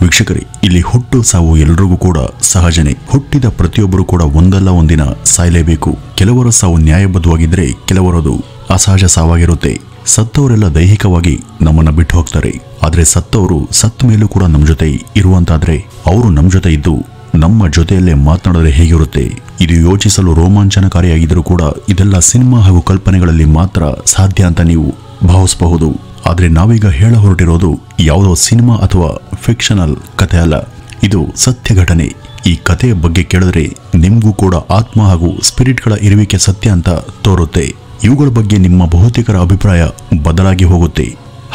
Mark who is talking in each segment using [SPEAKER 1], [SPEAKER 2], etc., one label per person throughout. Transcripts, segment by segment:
[SPEAKER 1] ವೀಕ್ಷಕರೇ, ಇಲ್ಲಿ ಹುಟ್ಟು ಸಾವು ಎಲ್ಲರಿಗೂ ಕೂಡ ಸಹಜನೇ. ಹುಟ್ಟಿದ ಪ್ರತಿಯೊಬ್ಬರು ಕೂಡ ಒಂದಲ್ಲ ಒಂದಿನ ಸಾಯಲೇಬೇಕು. ಕೆಲವರ ಸಾವು ನ್ಯಾಯಬದ್ಧವಾಗಿದ್ರೆ ಕೆಲವರದು ಅಸಹಜ ಸಾವಾಗಿರುತ್ತೆ. ಸತ್ತವರೆಲ್ಲ ದೈಹಿಕವಾಗಿ ನಮ್ಮನ್ನ ಬಿಟ್ಟು ಹೋಗ್ತಾರೆ. ಆದ್ರೆ ಸತ್ತವರು ಸತ್ತ ಮೇಲೂ ಕೂಡ ನಮ್ಮ ಜೊತೆ ಇರುವಂತಾದ್ರೆ ಅವರು ನಮ್ಮ ಜೊತೆ ಇದ್ದು ನಮ್ಮ ಜೊತೆಯಲ್ಲೇ ಮಾತನಾಡಿದ್ರೆ ಹೇಗಿರುತ್ತೆ? ಇದು ಯೋಚಿಸಲು ರೋಮಾಂಚನಕಾರಿಯಾಗಿದ್ರೂ ಕೂಡ ಇದೆಲ್ಲ ಸಿನಿಮಾ ಹಾಗೂ ಕಲ್ಪನೆಗಳಲ್ಲಿ ಮಾತ್ರ ಸಾಧ್ಯ ಅಂತ ನೀವು ಭಾವಿಸಬಹುದು. ಆದ್ರೆ ನಾವೀಗ ಹೇಳ ಹೊರಟಿರೋದು ಯಾವುದೋ ಸಿನಿಮಾ ಅಥವಾ ಫಿಕ್ಷನಲ್ ಕಥೆ ಅಲ್ಲ, ಇದು ಸತ್ಯ ಘಟನೆ. ಈ ಕಥೆಯ ಬಗ್ಗೆ ಕೇಳಿದ್ರೆ ನಿಮ್ಗೂ ಕೂಡ ಆತ್ಮ ಹಾಗೂ ಸ್ಪಿರಿಟ್ಗಳ ಇರುವಿಕೆ ಸತ್ಯ ಅಂತ ತೋರುತ್ತೆ. ಇವುಗಳ ಬಗ್ಗೆ ನಿಮ್ಮ ಬಹುತೇಕರ ಅಭಿಪ್ರಾಯ ಬದಲಾಗಿ ಹೋಗುತ್ತೆ.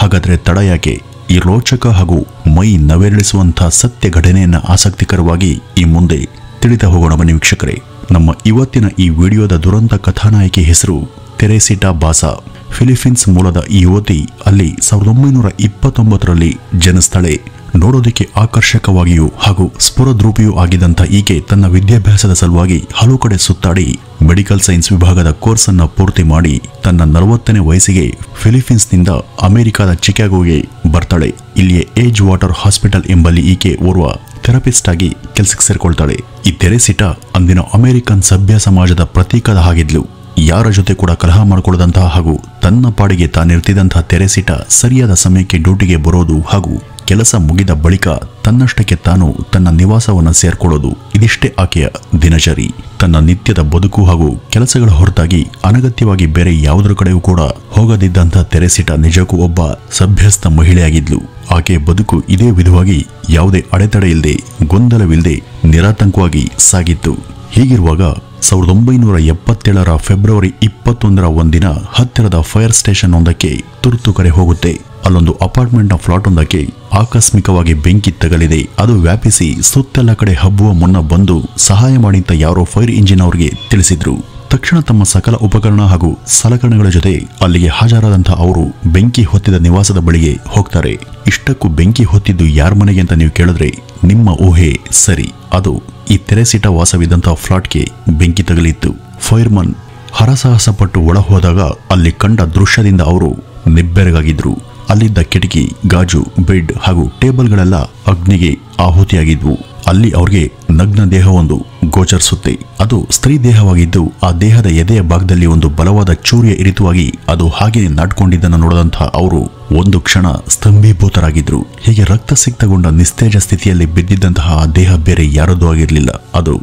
[SPEAKER 1] ಹಾಗಾದ್ರೆ ತಡ ಯಾಕೆ? ಈ ರೋಚಕ ಹಾಗೂ ಮೈ ನವೆರಳಿಸುವಂತಹ ಸತ್ಯ ಘಟನೆಯನ್ನ ಆಸಕ್ತಿಕರವಾಗಿ ಈ ಮುಂದೆ ತಿಳಿತಾ ಹೋಗೋಣ ಬನ್ನಿ ವೀಕ್ಷಕರೇ. ನಮ್ಮ ಇವತ್ತಿನ ಈ ವಿಡಿಯೋದ ದುರಂತ ಕಥಾನಾಯಕಿ ಹೆಸರು ತೆರೆಸಿಟಾ ಬಾಸಾ. ಫಿಲಿಪೀನ್ಸ್ ಮೂಲದ ಈ ಯುವತಿ ಅಲ್ಲಿ 1929ರಲ್ಲಿ ಜನಿಸ್ತಾಳೆ. ನೋಡೋದಕ್ಕೆ ಆಕರ್ಷಕವಾಗಿಯೂ ಹಾಗೂ ಸ್ಫುರದ್ರೂಪಿಯೂ ಆಗಿದ್ದಂಥ ಈಕೆ ತನ್ನ ವಿದ್ಯಾಭ್ಯಾಸದ ಸಲುವಾಗಿ ಹಲವು ಕಡೆ ಸುತ್ತಾಡಿ ಮೆಡಿಕಲ್ ಸೈನ್ಸ್ ವಿಭಾಗದ ಕೋರ್ಸ್ ಅನ್ನ ಪೂರ್ತಿ ಮಾಡಿ ತನ್ನ 40ನೇ ವಯಸ್ಸಿಗೆ ಫಿಲಿಪೀನ್ಸ್ನಿಂದ ಅಮೆರಿಕದ ಚಿಕಾಗೋಗೆ ಬರ್ತಾಳೆ. ಇಲ್ಲಿಯ ಏಜ್ ವಾಟರ್ ಹಾಸ್ಪಿಟಲ್ ಎಂಬಲ್ಲಿ ಈಕೆ ಓರ್ವ ಥೆರಪಿಸ್ಟ್ ಆಗಿ ಕೆಲಸಕ್ಕೆ ಸೇರ್ಕೊಳ್ತಾಳೆ. ಈ ತೆರೆಸಿಟಾ ಅಂದಿನ ಅಮೆರಿಕನ್ ಸಭ್ಯ ಸಮಾಜದ ಪ್ರತೀಕದ ಹಾಗಿದ್ಲು. ಯಾರ ಜೊತೆ ಕೂಡ ಕಲಹ ಮಾಡಿಕೊಳ್ಳದಂತಹ ಹಾಗೂ ತನ್ನ ಪಾಡಿಗೆ ತಾನಿರ್ತಿದ್ದಂತಹ ತೆರೆಸಿಟಾ ಸರಿಯಾದ ಸಮಯಕ್ಕೆ ಡ್ಯೂಟಿಗೆ ಬರೋದು ಹಾಗೂ ಕೆಲಸ ಮುಗಿದ ಬಳಿಕ ತನ್ನಷ್ಟಕ್ಕೆ ತಾನು ತನ್ನ ನಿವಾಸವನ್ನು ಸೇರ್ಕೊಳ್ಳೋದು, ಇದಿಷ್ಟೇ ಆಕೆಯ ದಿನಚರಿ. ತನ್ನ ನಿತ್ಯದ ಬದುಕು ಹಾಗೂ ಕೆಲಸಗಳ ಹೊರತಾಗಿ ಅನಗತ್ಯವಾಗಿ ಬೇರೆ ಯಾವುದರ ಕಡೆಯೂ ಕೂಡ ಹೋಗದಿದ್ದಂಥ ತೆರೆಸಿಟಾ ನಿಜಕ್ಕೂ ಒಬ್ಬ ಸಭ್ಯಸ್ಥ ಮಹಿಳೆಯಾಗಿದ್ಲು. ಆಕೆಯ ಬದುಕು ಇದೇ ವಿಧವಾಗಿ ಯಾವುದೇ ಅಡೆತಡೆ ಇಲ್ಲದೆ ಗೊಂದಲವಿಲ್ಲದೆ ನಿರಾತಂಕವಾಗಿ ಸಾಗಿತ್ತು. ಹೀಗಿರುವಾಗ 1977ರ ಫೆಬ್ರವರಿ 21ರ ಒಂದಿನ ಹತ್ತಿರದ ಫೈರ್ ಸ್ಟೇಷನ್ ಒಂದಕ್ಕೆ ತುರ್ತು ಕರೆ ಹೋಗುತ್ತೆ. ಅಲ್ಲೊಂದು ಅಪಾರ್ಟ್ಮೆಂಟ್ನ ಫ್ಲಾಟ್ ಒಂದಕ್ಕೆ ಆಕಸ್ಮಿಕವಾಗಿ ಬೆಂಕಿ ತಗಲಿದೆ. ಅದು ವ್ಯಾಪಿಸಿ ಸುತ್ತೆಲ್ಲ ಕಡೆ ಹಬ್ಬುವ ಮುನ್ನ ಬಂದು ಸಹಾಯ ಮಾಡಿ ಅಂತ ಯಾರೋ ಫೈರ್ ಇಂಜಿನ್ ಅವರಿಗೆ ತಿಳಿಸಿದ್ರು. ತಕ್ಷಣ ತಮ್ಮ ಸಕಲ ಉಪಕರಣ ಹಾಗೂ ಸಲಕರಣೆಗಳ ಜೊತೆ ಅಲ್ಲಿಗೆ ಹಾಜರಾದಂತಹ ಅವರು ಬೆಂಕಿ ಹೊತ್ತಿದ ನಿವಾಸದ ಬಳಿಗೆ ಹೋಗ್ತಾರೆ. ಇಷ್ಟಕ್ಕೂ ಬೆಂಕಿ ಹೊತ್ತಿದ್ದು ಯಾರ ಮನೆಗೆ ಅಂತ ನೀವು ಕೇಳಿದ್ರೆ ನಿಮ್ಮ ಊಹೆ ಸರಿ, ಅದು ಈ ತೆರೆಸಿಟಾ ವಾಸವಿದ್ದಂತಹ ಫ್ಲಾಟ್ಗೆ ಬೆಂಕಿ ತಗಲಿತ್ತು. ಫೈರ್ಮನ್ ಹರಸಾಹಸ ಪಟ್ಟು ಒಳ ಹೋದಾಗ ಅಲ್ಲಿ ಕಂಡ ದೃಶ್ಯದಿಂದ ಅವರು ನಿಬ್ಬೆರಗಾಗಿದ್ರು. ಅಲ್ಲಿದ್ದ ಕಿಟಕಿ, ಗಾಜು, ಬೆಡ್ ಹಾಗೂ ಟೇಬಲ್ಗಳೆಲ್ಲ ಅಗ್ನಿಗೆ ಆಹುತಿಯಾಗಿದ್ವು. ಅಲ್ಲಿ ಅವ್ರಿಗೆ ನಗ್ನ ದೇಹವೊಂದು ಗೋಚರಿಸುತ್ತೆ. ಅದು ಸ್ತ್ರೀ ದೇಹವಾಗಿದ್ದು ಆ ದೇಹದ ಎದೆಯ ಭಾಗದಲ್ಲಿ ಒಂದು ಬಲವಾದ ಚೂರಿಯ ಇರಿತವಾಗಿ ಅದು ಹಾಗೆ ನಾಟ್ಕೊಂಡಿದ್ದನ್ನು ನೋಡಿದಂತಹ ಅವರು ಒಂದು ಕ್ಷಣ ಸ್ತಂಭೀಭೂತರಾಗಿದ್ರು. ಹೀಗೆ ರಕ್ತಸಿಕ್ತಗೊಂಡ ನಿಸ್ತೇಜ ಸ್ಥಿತಿಯಲ್ಲಿ ಬಿದ್ದಿದ್ದಂತಹ ಆ ದೇಹ ಬೇರೆ ಯಾರದ್ದೂ ಆಗಿರಲಿಲ್ಲ, ಅದು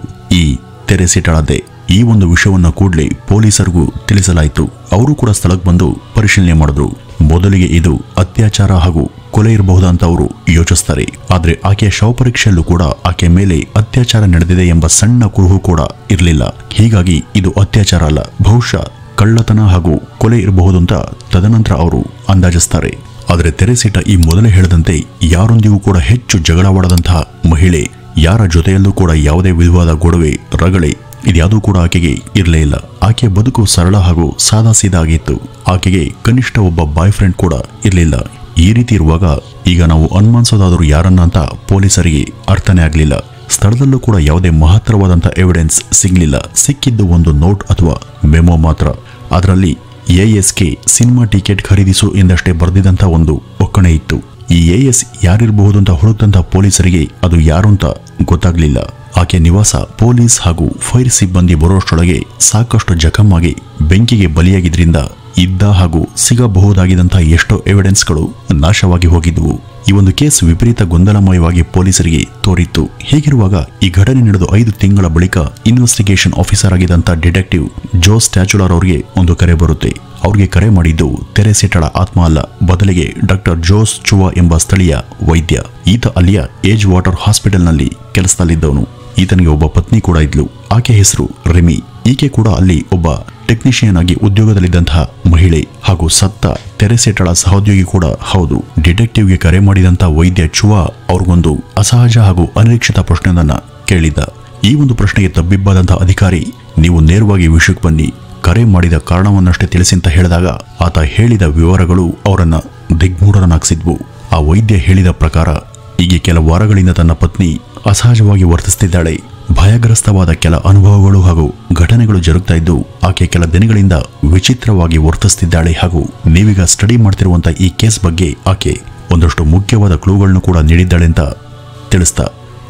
[SPEAKER 1] ಈ ತೆರೆಸಿಟಾಳದ್ದೇ. ಈ ಒಂದು ವಿಷಯವನ್ನು ಕೂಡಲೇ ಪೊಲೀಸರಿಗೂ ತಿಳಿಸಲಾಯಿತು. ಅವರು ಕೂಡ ಸ್ಥಳಕ್ಕೆ ಬಂದು ಪರಿಶೀಲನೆ ಮಾಡಿದ್ರು. ಮೊದಲಿಗೆ ಇದು ಅತ್ಯಾಚಾರ ಹಾಗೂ ಕೊಲೆ ಇರಬಹುದಂತ ಅವರು ಯೋಚಿಸ್ತಾರೆ. ಆದ್ರೆ ಆಕೆಯ ಶವಪರೀಕ್ಷೆಯಲ್ಲೂ ಕೂಡ ಆಕೆಯ ಮೇಲೆ ಅತ್ಯಾಚಾರ ನಡೆದಿದೆ ಎಂಬ ಸಣ್ಣ ಕುರುಹು ಕೂಡ ಇರಲಿಲ್ಲ. ಹೀಗಾಗಿ ಇದು ಅತ್ಯಾಚಾರ ಅಲ್ಲ, ಬಹುಶಃ ಕಳ್ಳತನ ಹಾಗೂ ಕೊಲೆ ಇರಬಹುದು ಅಂತ ತದನಂತರ ಅವರು ಅಂದಾಜಿಸ್ತಾರೆ. ಆದ್ರೆ ತೆರೆಸಿಟಾ ಈ ಮೊದಲೇ ಹೇಳಿದಂತೆ ಯಾರೊಂದಿಗೂ ಕೂಡ ಹೆಚ್ಚು ಜಗಳವಾಡದಂತಹ ಮಹಿಳೆ. ಯಾರ ಜೊತೆಯಲ್ಲೂ ಕೂಡ ಯಾವುದೇ ವಿಧವಾದ ಗೊಡವೆ, ರಗಳೆ ಇದ್ಯಾವುದೂ ಕೂಡ ಆಕೆಗೆ ಇರಲೇ ಇಲ್ಲ. ಆಕೆಯ ಬದುಕು ಸರಳ ಹಾಗೂ ಸಾದಾ ಸೀದಾ ಆಗಿತ್ತು. ಆಕೆಗೆ ಕನಿಷ್ಠ ಒಬ್ಬ ಬಾಯ್ ಫ್ರೆಂಡ್ ಕೂಡ ಇರಲಿಲ್ಲ. ಈ ರೀತಿ ಇರುವಾಗ ಈಗ ನಾವು ಅನುಮಾನಿಸೋದಾದರೂ ಯಾರನ್ನ ಅಂತ ಪೊಲೀಸರಿಗೆ ಅರ್ಥನೇ ಆಗಲಿಲ್ಲ. ಸ್ಥಳದಲ್ಲೂ ಕೂಡ ಯಾವುದೇ ಮಹತ್ತರವಾದಂಥ ಎವಿಡೆನ್ಸ್ ಸಿಗಲಿಲ್ಲ. ಸಿಕ್ಕಿದ್ದು ಒಂದು ನೋಟ್ ಅಥವಾ ಮೆಮೊ ಮಾತ್ರ. ಅದರಲ್ಲಿ ASK ಸಿನಿಮಾ ಟಿಕೆಟ್ ಖರೀದಿಸು ಎಂದಷ್ಟೇ ಬರೆದಿದ್ದಂಥ ಒಂದು ಒಕ್ಕಣೆ ಇತ್ತು. ಈ AS ಯಾರಿರಬಹುದು ಅಂತ ಹುಡುಕಂತ ಪೊಲೀಸರಿಗೆ ಅದು ಯಾರು ಅಂತ ಗೊತ್ತಾಗ್ಲಿಲ್ಲ. ಆಕೆ ನಿವಾಸ ಪೊಲೀಸ್ ಹಾಗೂ ಫೈರ್ ಸಿಬ್ಬಂದಿ ಬರೋಷ್ಟರೊಳಗೆ ಸಾಕಷ್ಟು ಜಖಮ್ಮಾಗಿ ಬೆಂಕಿಗೆ ಬಲಿಯಾಗಿದ್ರಿಂದ ಇದ್ದ ಹಾಗೂ ಸಿಗಬಹುದಾಗಿದ್ದಂತಹ ಎಷ್ಟೋ ಎವಿಡೆನ್ಸ್ಗಳು ನಾಶವಾಗಿ ಹೋಗಿದ್ವು. ಈ ಒಂದು ಕೇಸ್ ವಿಪರೀತ ಗೊಂದಲಮಯವಾಗಿ ಪೊಲೀಸರಿಗೆ ತೋರಿತ್ತು. ಹೀಗಿರುವಾಗ ಈ ಘಟನೆ ನಡೆದು 5 ತಿಂಗಳ ಬಳಿಕ ಇನ್ವೆಸ್ಟಿಗೇಷನ್ ಆಫೀಸರ್ ಆಗಿದ್ದಂಥ ಡಿಟೆಕ್ಟಿವ್ ಜೋಸ್ ಸ್ಟ್ಯಾಚುಲರ್ ಅವರಿಗೆ ಒಂದು ಕರೆ ಬರುತ್ತೆ. ಅವ್ರಿಗೆ ಕರೆ ಮಾಡಿದ್ದು ತೆರೆಸಿಟಾಳ ಆತ್ಮ ಅಲ್ಲ, ಬದಲಿಗೆ ಡಾಕ್ಟರ್ ಜೋಸ್ ಚುವಾ ಎಂಬ ಸ್ಥಳೀಯ ವೈದ್ಯ. ಈತ ಅಲ್ಲಿಯ ಏಜ್ ವಾಟರ್ ಹಾಸ್ಪಿಟಲ್ನಲ್ಲಿ ಕೆಲಸದಲ್ಲಿದ್ದವನು. ಈತನಿಗೆ ಒಬ್ಬ ಪತ್ನಿ ಕೂಡ ಇದ್ಲು. ಆಕೆ ಹೆಸರು ರೆಮಿ. ಈಕೆ ಕೂಡ ಅಲ್ಲಿ ಒಬ್ಬ ಟೆಕ್ನಿಷಿಯನ್ ಆಗಿ ಉದ್ಯೋಗದಲ್ಲಿದ್ದಂತಹ ಮಹಿಳೆ ಹಾಗೂ ಸತ್ತ ತೆರೆಸಿಟಾಳ ಸಹೋದ್ಯೋಗಿ ಕೂಡ ಹೌದು. ಡಿಟೆಕ್ಟಿವ್ಗೆ ಕರೆ ಮಾಡಿದಂತಹ ವೈದ್ಯ ಚುವಾ ಅವ್ರಿಗೊಂದು ಅಸಹಜ ಹಾಗೂ ಅನಿರೀಕ್ಷಿತ ಪ್ರಶ್ನೆಯನ್ನ ಕೇಳಿದ್ದ. ಈ ಒಂದು ಪ್ರಶ್ನೆಗೆ ತಬ್ಬಿಬ್ಬಾದಂತಹ ಅಧಿಕಾರಿ, ನೀವು ನೇರವಾಗಿ ವಿಷಯಕ್ಕೆ ಬನ್ನಿ, ಕರೆ ಮಾಡಿದ ಕಾರಣವನ್ನಷ್ಟೇ ತಿಳಿಸಿ ಅಂತ ಹೇಳಿದಾಗ ಆತ ಹೇಳಿದ ವಿವರಗಳು ಅವರನ್ನ ದಿಗ್ಮೂಢರನ್ನಾಗಿಸಿದ್ವು. ಆ ವೈದ್ಯ ಹೇಳಿದ ಪ್ರಕಾರ ಈಗ ಕೆಲ ವಾರಗಳಿಂದ ತನ್ನ ಪತ್ನಿ ಅಸಹಜವಾಗಿ ವರ್ತಿಸುತ್ತಿದ್ದಾಳೆ. ಭಯಗ್ರಸ್ತವಾದ ಕೆಲ ಅನುಭವಗಳು ಹಾಗೂ ಘಟನೆಗಳು ಜರುಗ್ತಾ ಇದ್ದು ಆಕೆ ಕೆಲ ದಿನಗಳಿಂದ ವಿಚಿತ್ರವಾಗಿ ವರ್ತಿಸುತ್ತಿದ್ದಾಳೆ ಹಾಗೂ ನೀವೀಗ ಸ್ಟಡಿ ಮಾಡ್ತಿರುವಂತ ಈ ಕೇಸ್ ಬಗ್ಗೆ ಆಕೆ ಒಂದಷ್ಟು ಮುಖ್ಯವಾದ ಕ್ಲೂಗಳನ್ನು ಕೂಡ ನೀಡಿದ್ದಾಳೆ ಅಂತ ತಿಳಿಸ್ದ.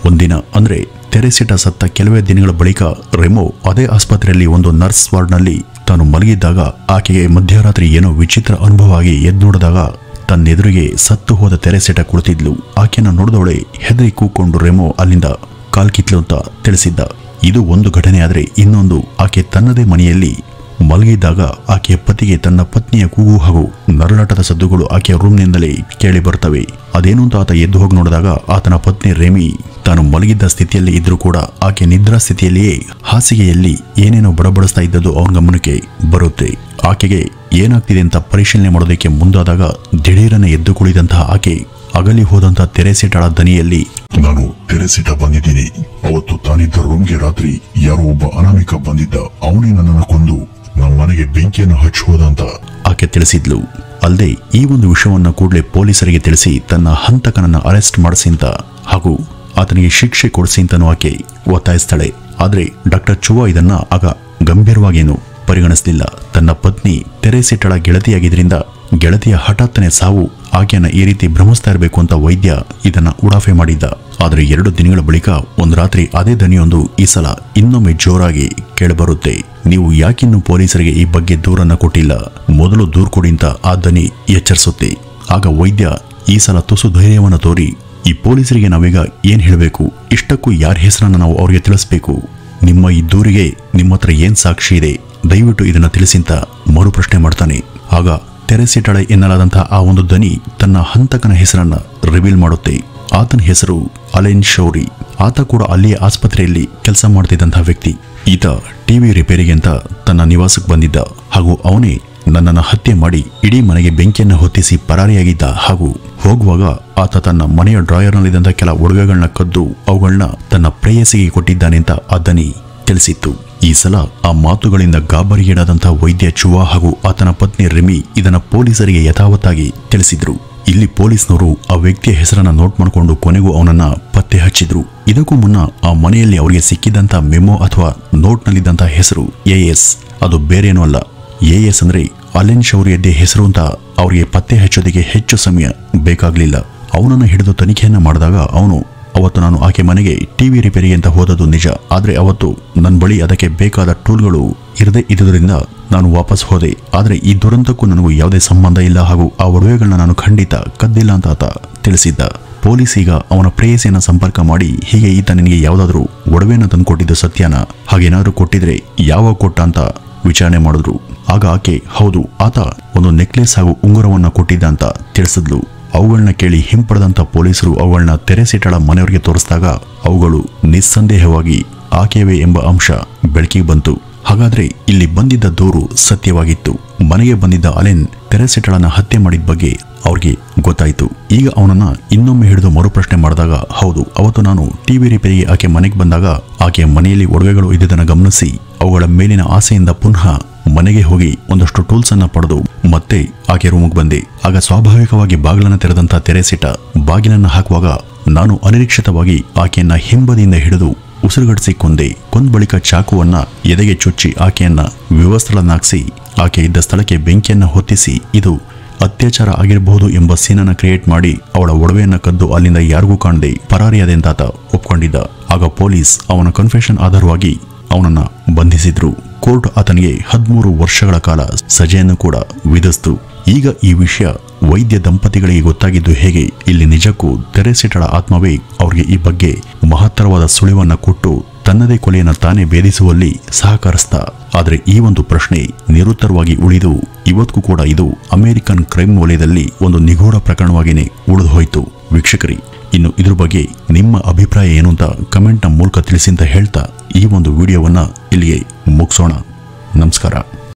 [SPEAKER 1] ಒಂದಿನ ಅಂದ್ರೆ ತೆರೆಸಿಟಾ ಸತ್ತ ಕೆಲವೇ ದಿನಗಳ ಬಳಿಕ ರೆಮೋ ಅದೇ ಆಸ್ಪತ್ರೆಯಲ್ಲಿ ಒಂದು ನರ್ಸ್ ವಾರ್ಡ್ನಲ್ಲಿ ತಾನು ಮಲಗಿದ್ದಾಗ ಆಕೆಗೆ ಮಧ್ಯರಾತ್ರಿ ಏನೋ ವಿಚಿತ್ರ ಅನುಭವ ಆಗಿ ಎದ್ದು ನೋಡಿದಾಗ ತನ್ನೆದುರಿಗೆ ಸತ್ತು ಹೋದ ತೆರೆಸಿಟಾ ಕುಳಿತಿದ್ಲು. ಆಕೆಯನ್ನು ನೋಡಿದವಳೆ ಹೆದರಿ ಕೂಕೊಂಡು ರೆಮೋ ಅಲ್ಲಿಂದ ಕಾಲ್ಕಿತ್ಲು ಅಂತ ತಿಳಿಸಿದ್ದ. ಇದು ಒಂದು ಘಟನೆ ಆದರೆ ಇನ್ನೊಂದು, ಆಕೆ ತನ್ನದೇ ಮನೆಯಲ್ಲಿ ಮಲಗಿದ್ದಾಗ ಆಕೆಯ ಪತಿಗೆ ತನ್ನ ಪತ್ನಿಯ ಕೂಗು ಹಾಗೂ ನರಳಾಟದ ಸದ್ದುಗಳು ಆಕೆಯ ರೂಮ್ನಿಂದಲೇ ಕೇಳಿ ಬರ್ತವೆ. ಅದೇನು ಅಂತ ಆತ ಎದ್ದು ಹೋಗಿ ನೋಡಿದಾಗ ಆತನ ಪತ್ನಿ ರೇಮಿ ತಾನು ಮಲಗಿದ್ದ ಸ್ಥಿತಿಯಲ್ಲಿ ಇದ್ರೂ ಕೂಡ ಆಕೆ ನಿದ್ರಾ ಸ್ಥಿತಿಯಲ್ಲಿಯೇ ಹಾಸಿಗೆಯಲ್ಲಿ ಏನೇನೋ ಬಡಬಡಿಸ್ತಾ ಇದ್ದದ್ದು ಅವನ ಗಮನಕ್ಕೆ ಬರುತ್ತೆ. ಆಕೆಗೆ ಏನಾಗ್ತಿದೆ ಅಂತ ಪರಿಶೀಲನೆ ಮಾಡೋದಕ್ಕೆ ಮುಂದಾದಾಗ ದಿಢೀರನೆ ಎದ್ದು ಕುಳಿದಂತಹ ಆಕೆ ಅಗಲಿ ಹೋದಂತಹ ತೆರೆಸಿಟಾಳ ದನಿಯಲ್ಲಿ,
[SPEAKER 2] ನಾನು ತೆರೆಸಿಟಾ ಬಂದಿದ್ದೀನಿ. ಅವತ್ತು ತಾನಿದ್ದ ರೂಮ್ಗೆ ರಾತ್ರಿ ಯಾರೋ ಒಬ್ಬ ಅನಾಮಿಕ ಬಂದಿದ್ದ. ಅವನೇ ನನ್ನನ್ನು ಕೊಂದು ನಮ್ಮ ಮನೆಗೆ ಬೆಂಕಿಯನ್ನು ಹಚ್ಚೋದ ಅಂತ
[SPEAKER 1] ಆಕೆ ತಿಳಿಸಿದ್ಲು. ಅಲ್ಲದೆ ಈ ಒಂದು ವಿಷಯವನ್ನ ಕೂಡಲೇ ಪೊಲೀಸರಿಗೆ ತಿಳಿಸಿ ತನ್ನ ಹಂತಕನನ್ನ ಅರೆಸ್ಟ್ ಮಾಡಿಸಿ ಅಂತ ಹಾಗೂ ಆತನಿಗೆ ಶಿಕ್ಷೆ ಕೊಡಿಸಿ ಅಂತನೂ ಆಕೆ ಒತ್ತಾಯಿಸ್ತಾಳೆ. ಆದ್ರೆ ಡಾಕ್ಟರ್ ಚುವಾ ಇದನ್ನ ಆಗ ಗಂಭೀರವಾಗೇನು ಪರಿಗಣಿಸಲಿಲ್ಲ. ತನ್ನ ಪತ್ನಿ ತೆರೆಸಿಟಾಳ ಗೆಳತಿಯಾಗಿದ್ರಿಂದ ಗೆಳತಿಯ ಹಠಾತ್ತನೆ ಸಾವು ಆಕೆಯನ್ನ ಈ ರೀತಿ ಭ್ರಮಿಸ್ತಾ ಇರಬೇಕು ಅಂತ ವೈದ್ಯ ಇದನ್ನ ಉಡಾಫೆ ಮಾಡಿದ್ದ. ಆದ್ರೆ 2 ದಿನಗಳ ಬಳಿಕ ಒಂದು ರಾತ್ರಿ ಅದೇ ದನಿಯೊಂದು ಈ ಸಲ ಇನ್ನೊಮ್ಮೆ ಜೋರಾಗಿ ಕೇಳಬರುತ್ತೆ. ನೀವು ಯಾಕಿನ್ನು ಪೊಲೀಸರಿಗೆ ಈ ಬಗ್ಗೆ ದೂರನ್ನ ಕೊಟ್ಟಿಲ್ಲ, ಮೊದಲು ದೂರು ಕೊಡಿ ಅಂತ ಆ ದನಿ ಎಚ್ಚರಿಸುತ್ತೆ. ಆಗ ವೈದ್ಯ ಈ ಸಲ ತುಸು ಧೈರ್ಯವನ್ನ ತೋರಿ, ಈ ಪೊಲೀಸರಿಗೆ ನಾವೀಗ ಏನ್ ಹೇಳಬೇಕು, ಇಷ್ಟಕ್ಕೂ ಯಾರ ಹೆಸರನ್ನ ನಾವು ಅವ್ರಿಗೆ ತಿಳಿಸ್ಬೇಕು, ನಿಮ್ಮ ಈ ದೂರಿಗೆ ನಿಮ್ಮ ಹತ್ರ ಏನ್ ಸಾಕ್ಷಿ ಇದೆ, ದಯವಿಟ್ಟು ಇದನ್ನ ತಿಳಿಸಿಂತ ಮರುಪ್ರಶ್ನೆ ಮಾಡ್ತಾನೆ. ಆಗ ತೆರೆಸಿಟಾಳ ಎನ್ನಲಾದಂತಹ ಆ ಒಂದು ದನಿ ತನ್ನ ಹಂತಕನ ಹೆಸರನ್ನ ರಿವೀಲ್ ಮಾಡುತ್ತೆ. ಆತನ ಹೆಸರು ಅಲೆನ್ ಶೌರಿ. ಆತ ಕೂಡ ಅಲ್ಲಿಯ ಆಸ್ಪತ್ರೆಯಲ್ಲಿ ಕೆಲಸ ಮಾಡ್ತಿದ್ದಂತಹ ವ್ಯಕ್ತಿ. ಈತ ಟಿವಿ ರಿಪೇರಿಗೆ ಅಂತ ತನ್ನ ನಿವಾಸಕ್ಕೆ ಬಂದಿದ್ದ ಹಾಗೂ ಅವನೇ ನನ್ನನ್ನು ಹತ್ಯೆ ಮಾಡಿ ಇಡೀ ಮನೆಗೆ ಬೆಂಕಿಯನ್ನು ಹೊತ್ತಿಸಿ ಪರಾರಿಯಾಗಿದ್ದ ಹಾಗೂ ಹೋಗುವಾಗ ಆತ ತನ್ನ ಮನೆಯ ಡ್ರಾಯರ್ನಲ್ಲಿದ್ದಂತಹ ಕೆಲ ಒಡವೆಗಳನ್ನ ಕದ್ದು ಅವುಗಳನ್ನ ತನ್ನ ಪ್ರೇಯಸಿಗೆ ಕೊಟ್ಟಿದ್ದಾನೆ ಅಂತ ಆ ದನಿ ತಿಳಿಸಿತ್ತು. ಈ ಸಲ ಆ ಮಾತುಗಳಿಂದ ಗಾಬರಿಗೀಡಾದಂತಹ ವೈದ್ಯ ಚುವಾ ಹಾಗೂ ಆತನ ಪತ್ನಿ ರೆಮಿ ಇದನ್ನ ಪೊಲೀಸರಿಗೆ ಯಥಾವತ್ತಾಗಿ ತಿಳಿಸಿದ್ರು. ಇಲ್ಲಿ ಪೊಲೀಸ್ನವರು ಆ ವ್ಯಕ್ತಿಯ ಹೆಸರನ್ನ ನೋಟ್ ಮಾಡಿಕೊಂಡು ಕೊನೆಗೂ ಅವನನ್ನ ಪತ್ತೆ ಹಚ್ಚಿದ್ರು. ಇದಕ್ಕೂ ಮುನ್ನ ಆ ಮನೆಯಲ್ಲಿ ಅವರಿಗೆ ಸಿಕ್ಕಿದಂತ ಮೆಮೊ ಅಥವಾ ನೋಟ್ನಲ್ಲಿದ್ದಂತಹ ಹೆಸರು ಎಎಸ್. ಅದು ಬೇರೇನೂ ಅಲ್ಲ. ಎಎಸ್ ಅಂದ್ರೆ ಅಲೆನ್ ಶೌರಿಯದ್ದೇ ಹೆಸರು ಅಂತ ಅವರಿಗೆ ಪತ್ತೆ ಹಚ್ಚೋದಕ್ಕೆ ಹೆಚ್ಚು ಸಮಯ ಬೇಕಾಗ್ಲಿಲ್ಲ. ಅವನನ್ನು ಹಿಡಿದು ತನಿಖೆಯನ್ನ ಮಾಡಿದಾಗ ಅವನು, ಅವತ್ತು ನಾನು ಆಕೆ ಮನೆಗೆ ಟಿವಿ ರಿಪೇರಿಗೆ ಅಂತ ಹೋದದ್ದು ನಿಜ, ಆದ್ರೆ ಅವತ್ತು ನನ್ನ ಬಳಿ ಅದಕ್ಕೆ ಬೇಕಾದ ಟೂಲ್ಗಳು ಇರದೇ ಇದ್ದುದರಿಂದ ನಾನು ವಾಪಸ್ ಹೋದೆ. ಆದ್ರೆ ಈ ದುರಂತಕ್ಕೂ ನನಗೂ ಯಾವುದೇ ಸಂಬಂಧ ಇಲ್ಲ ಹಾಗೂ ಆ ಒಡವೆಗಳನ್ನ ನಾನು ಖಂಡಿತ ಕದ್ದಿಲ್ಲ ಅಂತ ಆತ ತಿಳಿಸಿದ್ದ. ಪೊಲೀಸ್ ಈಗ ಅವನ ಪ್ರೇಯಸಿಯನ್ನ ಸಂಪರ್ಕ ಮಾಡಿ, ಹೀಗೆ ಈತ ನಿನಗೆ ಯಾವುದಾದ್ರೂ ಒಡವೆನ ತಂದು ಕೊಟ್ಟಿದ್ದು ಸತ್ಯನ, ಹಾಗೇನಾದ್ರೂ ಕೊಟ್ಟಿದ್ರೆ ಯಾವಾಗ ಕೊಟ್ಟ ಅಂತ ವಿಚಾರಣೆ ಮಾಡಿದ್ರು. ಆಗ ಆಕೆ ಹೌದು, ಆತ ಒಂದು ನೆಕ್ಲೆಸ್ ಹಾಗೂ ಉಂಗುರವನ್ನ ಕೊಟ್ಟಿದ್ದ ಅಂತ ತಿಳಿಸಿದ್ಲು. ಅವುಗಳನ್ನ ಕೇಳಿ ಹಿಂಪಡೆದಂತ ಪೊಲೀಸರು ಅವುಗಳನ್ನ ತೆರೆಸಿಟಾಳ ಮನೆಯವರಿಗೆ ತೋರಿಸಿದಾಗ ಅವುಗಳು ನಿಸ್ಸಂದೇಹವಾಗಿ ಆಕೆಯವೇ ಎಂಬ ಅಂಶ ಬೆಳಕಿಗೆ ಬಂತು. ಹಾಗಾದ್ರೆ ಇಲ್ಲಿ ಬಂದಿದ್ದ ದೂರು ಸತ್ಯವಾಗಿತ್ತು. ಮನೆಗೆ ಬಂದಿದ್ದ ಅಲೆನ್ ತೆರೆಸಿಟಾಳನ್ನ ಹತ್ಯೆ ಮಾಡಿದ ಬಗ್ಗೆ ಅವ್ರಿಗೆ ಗೊತ್ತಾಯ್ತು. ಈಗ ಅವನನ್ನ ಇನ್ನೊಮ್ಮೆ ಹಿಡಿದು ಮರುಪ್ರಶ್ನೆ ಮಾಡಿದಾಗ, ಹೌದು, ಅವತ್ತು ನಾನು ಟಿವಿ ರಿಪೇರಿಗೆ ಆಕೆ ಮನೆಗೆ ಬಂದಾಗ ಆಕೆಯ ಮನೆಯಲ್ಲಿ ಒಡವೆಗಳು ಇದ್ದುದನ್ನು ಗಮನಿಸಿ ಅವುಗಳ ಮೇಲಿನ ಆಸೆಯಿಂದ ಪುನಃ ಮನೆಗೆ ಹೋಗಿ ಒಂದಷ್ಟು ಟೂಲ್ಸ್ ಅನ್ನ ಪಡೆದು ಮತ್ತೆ ಆಕೆ ರೂಮಿಗೆ ಬಂದೆ. ಆಗ ಸ್ವಾಭಾವಿಕವಾಗಿ ಬಾಗಿಲನ್ನು ತೆರೆದಂತ ತೆರೆಸಿಟ ಬಾಗಿಲನ್ನು ಹಾಕುವಾಗ ನಾನು ಅನಿರೀಕ್ಷಿತವಾಗಿ ಆಕೆಯನ್ನ ಹಿಂಬದಿಯಿಂದ ಹಿಡಿದು ಉಸಿರುಗಡಿಸಿ ಕೊಂದ ಬಳಿಕ ಚಾಕುವನ್ನ ಎದೆಗೆ ಚುಚ್ಚಿ ಆಕೆಯನ್ನ ವಿವಸ್ತ್ರಳನ್ನಾಗಿಸಿ ಆಕೆ ಇದ್ದ ಸ್ಥಳಕ್ಕೆ ಬೆಂಕಿಯನ್ನ ಹೊತ್ತಿಸಿ ಇದು ಅತ್ಯಾಚಾರ ಆಗಿರಬಹುದು ಎಂಬ ಸೀನನ್ನ ಕ್ರಿಯೇಟ್ ಮಾಡಿ ಅವಳ ಒಡವೆಯನ್ನ ಕದ್ದು ಅಲ್ಲಿಂದ ಯಾರಿಗೂ ಕಾಣದೆ ಪರಾರಿಯಾದೆ ಅಂತ ಆತ ಒಪ್ಕೊಂಡಿದ್ದ. ಆಗ ಪೊಲೀಸ್ ಅವನ ಕನ್ಫೆಷನ್ ಆಧಾರವಾಗಿ ಅವನನ್ನ ಬಂಧಿಸಿದ್ರು. ಕೋರ್ಟ್ ಆತನಿಗೆ 13 ವರ್ಷಗಳ ಕಾಲ ಸಜೆಯನ್ನು ಕೂಡ ವಿಧಿಸಿತು. ಈಗ ಈ ವಿಷಯ ವೈದ್ಯ ದಂಪತಿಗಳಿಗೆ ಗೊತ್ತಾಗಿದ್ದು ಹೇಗೆ, ಇಲ್ಲಿ ನಿಜಕ್ಕೂ ತೆರೆಸಿಟಾಳ ಆತ್ಮವೇ ಅವರಿಗೆ ಈ ಬಗ್ಗೆ ಮಹತ್ತರವಾದ ಸುಳಿವನ್ನ ಕೊಟ್ಟು ತನ್ನದೇ ಕೊಲೆಯನ್ನು ತಾನೇ ಭೇದಿಸುವಲ್ಲಿ ಸಹಕರಿಸ್ತಾ. ಆದರೆ ಈ ಒಂದು ಪ್ರಶ್ನೆ ನಿರುತ್ತರವಾಗಿ ಉಳಿದು ಇವತ್ತಿಗೂ ಕೂಡ ಇದು ಅಮೆರಿಕನ್ ಕ್ರೈಮ್ ವಲಯದಲ್ಲಿ ಒಂದು ನಿಗೂಢ ಪ್ರಕರಣವಾಗಿಯೇ ಉಳಿದು ಹೋಯಿತು. ವೀಕ್ಷಕರಿ, ಇನ್ನು ಇದ್ರ ಬಗ್ಗೆ ನಿಮ್ಮ ಅಭಿಪ್ರಾಯ ಏನು ಅಂತ ಕಮೆಂಟ್ನ ಮೂಲಕ ತಿಳಿಸಿ ಅಂತ ಹೇಳ್ತಾ ಈ ಒಂದು ವಿಡಿಯೋವನ್ನ ಇಲ್ಲಿಗೆ ಮುಗಿಸೋಣ. ನಮಸ್ಕಾರ.